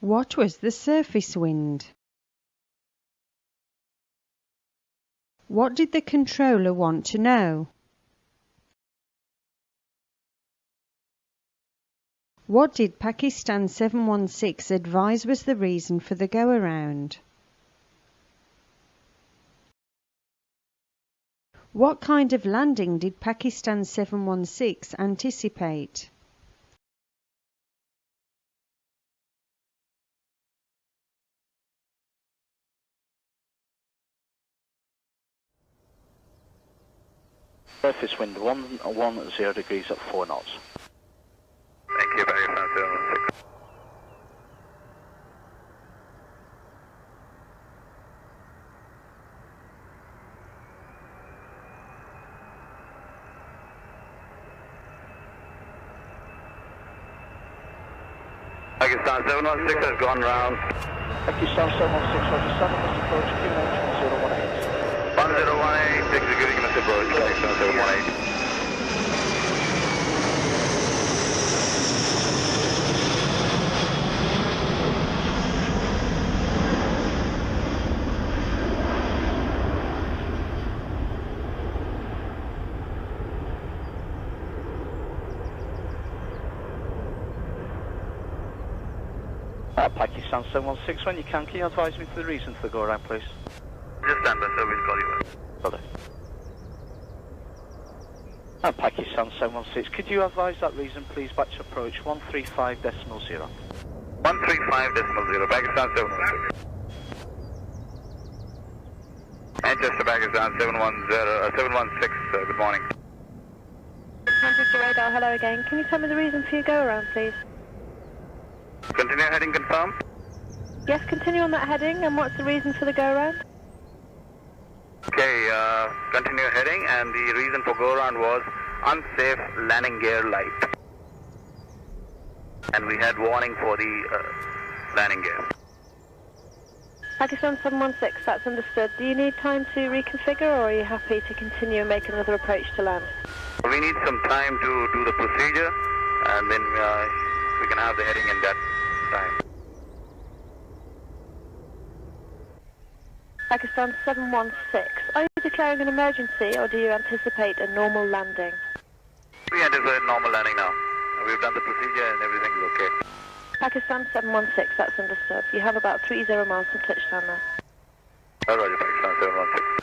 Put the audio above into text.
What was the surface wind? What did the controller want to know? What did Pakistan 716 advise was the reason for the go-around? What kind of landing did Pakistan 716 anticipate? Surface wind 110 degrees at 4 knots. Thank you, Pakistan 716. Pakistan 716 has gone round. Pakistan 716, Roger, 7 must approach, QNH 1018. 1018, executing must approach, Pakistan 718. Pakistan 716, when you can you advise me for the reason for the go-around, please? Just stand by, sir, we'll call you back. Brother. Pakistan 716, could you advise that reason, please, back to approach 135.0. 135.0, Pakistan 716. Manchester, Pakistan 716, good morning. Manchester radar, hello again. Can you tell me the reason for your go-around, please? Continue heading confirmed? Yes, continue on that heading, and what's the reason for the go-around? Okay, continue heading, and the reason for go-around was unsafe landing gear light. And we had warning for the landing gear. Pakistan 716, that's understood. Do you need time to reconfigure, or are you happy to continue and make another approach to land? We need some time to do the procedure, and then we can have the heading in that time. Pakistan 716, are you declaring an emergency, or do you anticipate a normal landing? We anticipate normal landing now. We've done the procedure and everything's okay. Pakistan 716, that's understood. You have about 30 miles from touchdown now. Roger, Pakistan 716.